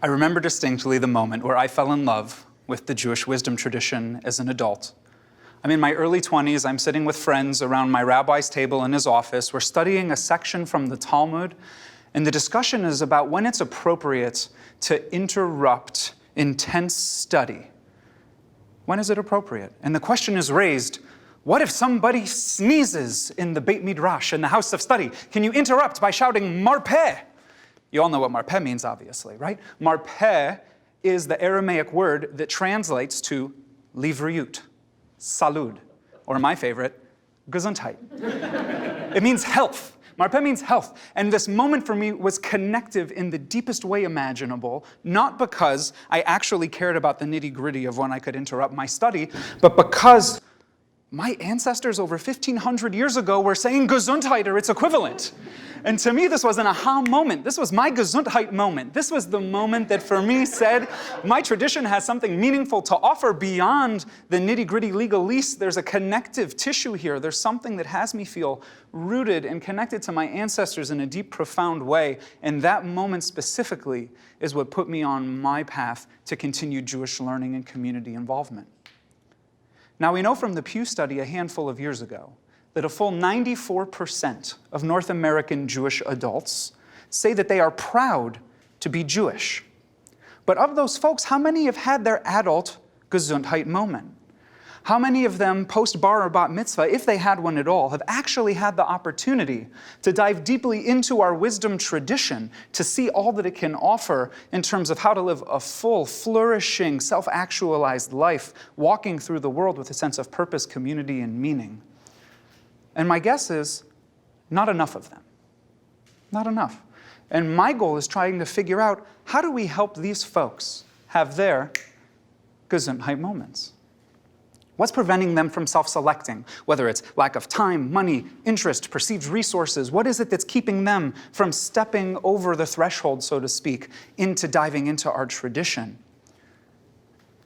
I remember distinctly the moment where I fell in love with the Jewish wisdom tradition as an adult. I'm in my early 20s. I'm sitting with friends around my rabbi's table in his office. We're studying a section from the Talmud, and the discussion is about when it's appropriate to interrupt intense study. When is it appropriate? And the question is raised, what if somebody sneezes in the Beit Midrash, in the house of study? Can you interrupt by shouting, marpeh? You all know what marpeh means, obviously, right? Marpeh is the Aramaic word that translates to livriyut, salud, or my favorite, Gezundheit. It means health. Marpeh means health. And this moment for me was connective in the deepest way imaginable, not because I actually cared about the nitty-gritty of when I could interrupt my study, but because my ancestors over 1,500 years ago were saying Gezundheit or its equivalent. And to me, this was an aha moment. This was my Gezundheit moment. This was the moment that for me said, my tradition has something meaningful to offer beyond the nitty-gritty legalese. There's a connective tissue here. There's something that has me feel rooted and connected to my ancestors in a deep, profound way. And that moment specifically is what put me on my path to continued Jewish learning and community involvement. Now, we know from the Pew study a handful of years ago that a full 94% of North American Jewish adults say that they are proud to be Jewish. But of those folks, how many have had their adult Gezundheit moment? How many of them, post-bar or bat mitzvah, if they had one at all, have actually had the opportunity to dive deeply into our wisdom tradition to see all that it can offer in terms of how to live a full, flourishing, self-actualized life, walking through the world with a sense of purpose, community, and meaning? And my guess is, not enough of them. Not enough. And my goal is trying to figure out, how do we help these folks have their Gezundheit moments? What's preventing them from self-selecting? Whether it's lack of time, money, interest, perceived resources, what is it that's keeping them from stepping over the threshold, so to speak, into diving into our tradition?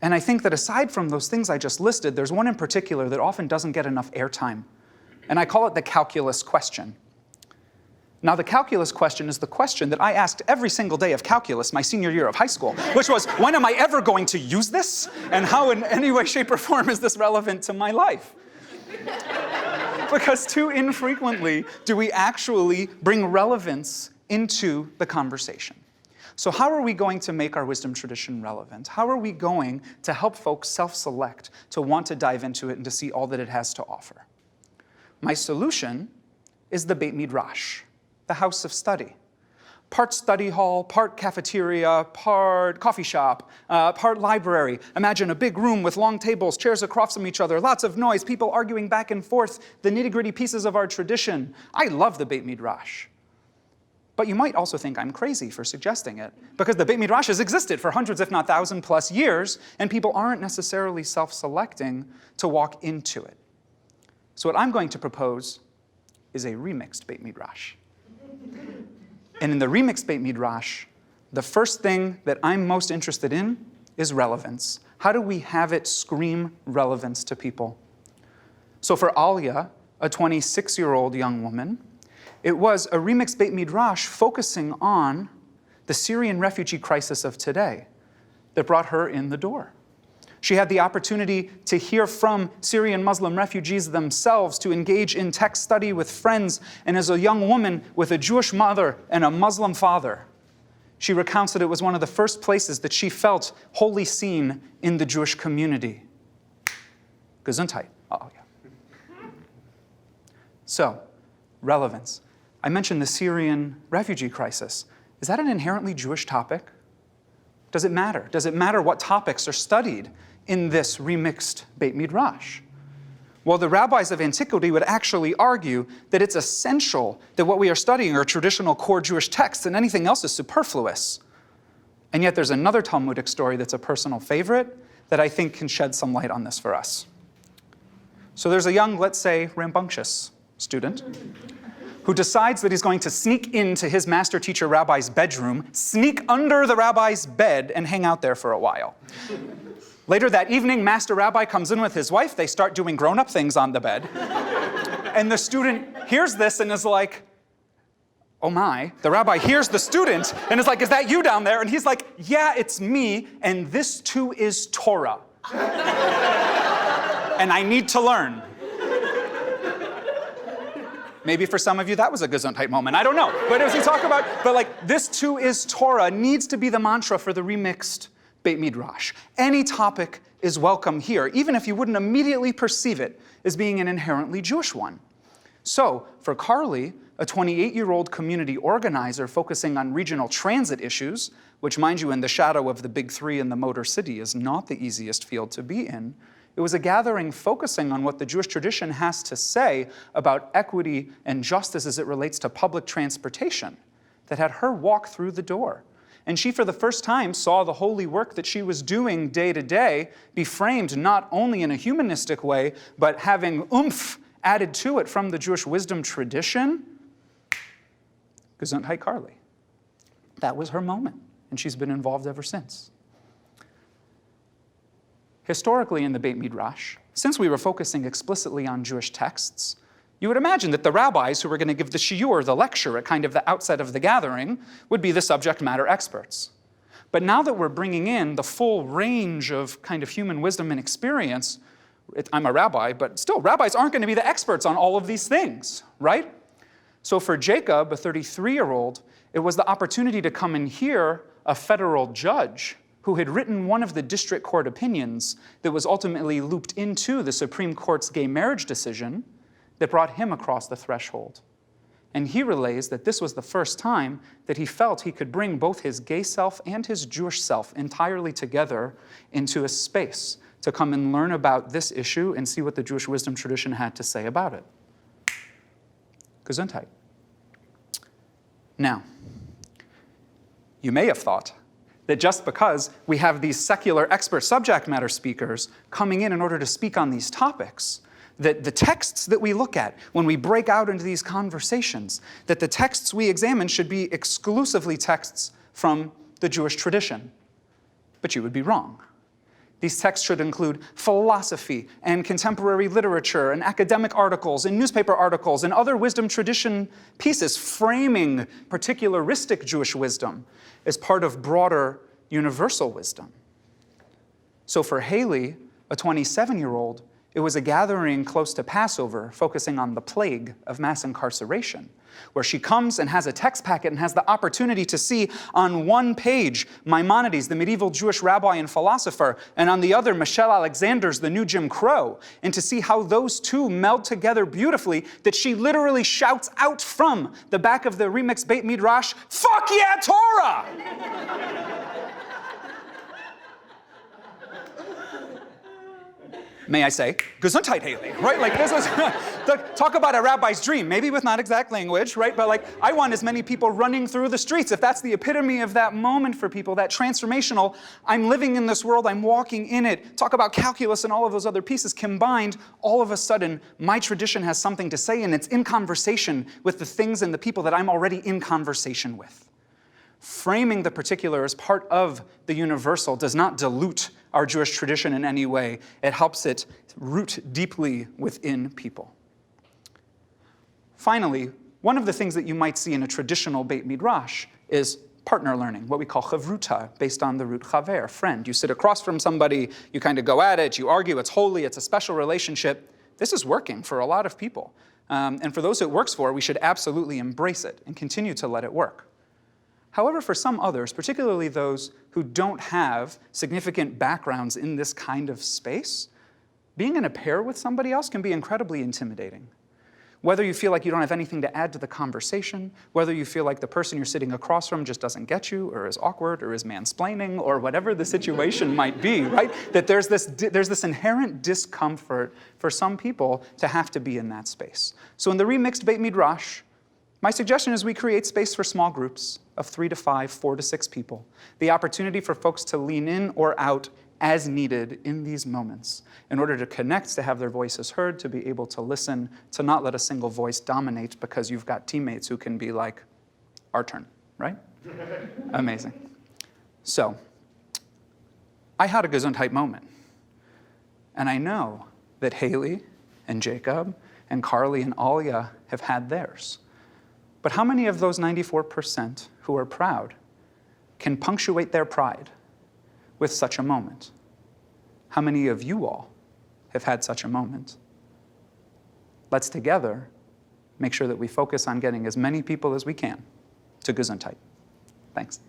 And I think that aside from those things I just listed, there's one in particular that often doesn't get enough airtime. And I call it the calculus question. Now, the calculus question is the question that I asked every single day of calculus my senior year of high school, which was, when am I ever going to use this? And how in any way, shape, or form is this relevant to my life? Because too infrequently do we actually bring relevance into the conversation. So how are we going to make our wisdom tradition relevant? How are we going to help folks self-select, to want to dive into it and to see all that it has to offer? My solution is the Beit Midrash, the house of study. Part study hall, part cafeteria, part coffee shop, part library. Imagine a big room with long tables, chairs across from each other, lots of noise, people arguing back and forth, the nitty-gritty pieces of our tradition. I love the Beit Midrash. But you might also think I'm crazy for suggesting it, because the Beit Midrash has existed for hundreds, if not 1,000 plus years, and people aren't necessarily self-selecting to walk into it. So what I'm going to propose is a remixed Beit Midrash. And in the remixed Beit Midrash, the first thing that I'm most interested in is relevance. How do we have it scream relevance to people? So for Alia, a 26-year-old young woman, it was a remixed Beit Midrash focusing on the Syrian refugee crisis of today that brought her in the door. She had the opportunity to hear from Syrian Muslim refugees themselves, to engage in text study with friends, and as a young woman with a Jewish mother and a Muslim father, she recounts that it was one of the first places that she felt wholly seen in the Jewish community. Gezundheit. Oh, yeah. So, relevance. I mentioned the Syrian refugee crisis. Is that an inherently Jewish topic? Does it matter? Does it matter what topics are studied in this remixed Beit Midrash? Well, the rabbis of antiquity would actually argue that it's essential that what we are studying are traditional core Jewish texts, and anything else is superfluous. And yet there's another Talmudic story that's a personal favorite that I think can shed some light on this for us. So there's a young, let's say, rambunctious student who decides that he's going to sneak into his master teacher rabbi's bedroom, sneak under the rabbi's bed, and hang out there for a while. Later that evening, Master Rabbi comes in with his wife. They start doing grown-up things on the bed. And the student hears this and is like, oh my, the rabbi hears the student and is like, is that you down there? And he's like, yeah, it's me, and this too is Torah. And I need to learn. Maybe for some of you that was a Gezundheit moment, I don't know. But as we talk about, this too is Torah needs to be the mantra for the remixed Beit Midrash. Any topic is welcome here, even if you wouldn't immediately perceive it as being an inherently Jewish one. So, for Carly, a 28-year-old community organizer focusing on regional transit issues, which, mind you, in the shadow of the big three in the Motor City is not the easiest field to be in, it was a gathering focusing on what the Jewish tradition has to say about equity and justice as it relates to public transportation that had her walk through the door. And she, for the first time, saw the holy work that she was doing day to day be framed not only in a humanistic way, but having oomph added to it from the Jewish wisdom tradition. Gezundheit Carly. That was her moment, and she's been involved ever since. Historically in the Beit Midrash, since we were focusing explicitly on Jewish texts, you would imagine that the rabbis who were going to give the shiur, the lecture, at kind of the outset of the gathering, would be the subject matter experts. But now that we're bringing in the full range of kind of human wisdom and experience, I'm a rabbi, but still, rabbis aren't going to be the experts on all of these things, right? So for Jacob, a 33-year-old, it was the opportunity to come and hear a federal judge who had written one of the district court opinions that was ultimately looped into the Supreme Court's gay marriage decision that brought him across the threshold. And he relays that this was the first time that he felt he could bring both his gay self and his Jewish self entirely together into a space to come and learn about this issue and see what the Jewish wisdom tradition had to say about it. Gezundheit. Now, you may have thought that just because we have these secular expert subject matter speakers coming in order to speak on these topics, that the texts that we look at when we break out into these conversations, that the texts we examine should be exclusively texts from the Jewish tradition. But you would be wrong. These texts should include philosophy and contemporary literature and academic articles and newspaper articles and other wisdom tradition pieces framing particularistic Jewish wisdom as part of broader universal wisdom. So for Haley, a 27-year-old, it was a gathering close to Passover focusing on the plague of mass incarceration, where she comes and has a text packet and has the opportunity to see on one page Maimonides, the medieval Jewish rabbi and philosopher, and on the other Michelle Alexander's The New Jim Crow, and to see how those two meld together beautifully, that she literally shouts out from the back of the remixed Beit Midrash, "Fuck yeah, Torah!" May I say, Gezundheit, Haley, right? Like this was, talk about a rabbi's dream, maybe with not exact language, right? But I want as many people running through the streets. If that's the epitome of that moment for people, that transformational, I'm living in this world, I'm walking in it. Talk about calculus and all of those other pieces combined, all of a sudden, my tradition has something to say, and it's in conversation with the things and the people that I'm already in conversation with. Framing the particular as part of the universal does not dilute our Jewish tradition in any way. It helps it root deeply within people. Finally, one of the things that you might see in a traditional Beit Midrash is partner learning, what we call chavruta, based on the root chaver, friend. You sit across from somebody, you kind of go at it, you argue, it's holy, it's a special relationship. This is working for a lot of people. And for those it works for, we should absolutely embrace it and continue to let it work. However, for some others, particularly those who don't have significant backgrounds in this kind of space, being in a pair with somebody else can be incredibly intimidating. Whether you feel like you don't have anything to add to the conversation, whether you feel like the person you're sitting across from just doesn't get you, or is awkward, or is mansplaining, or whatever the situation might be, right? That there's this inherent discomfort for some people to have to be in that space. So in the remixed Beit Midrash, my suggestion is we create space for small groups of 3 to 5, 4 to 6 people. The opportunity for folks to lean in or out as needed in these moments in order to connect, to have their voices heard, to be able to listen, to not let a single voice dominate because you've got teammates who can be like, our turn, right? Amazing. So, I had a Gezundheit moment. And I know that Haley and Jacob and Carly and Alia have had theirs. But how many of those 94% who are proud can punctuate their pride with such a moment? How many of you all have had such a moment? Let's together make sure that we focus on getting as many people as we can to Gezundheit. Thanks.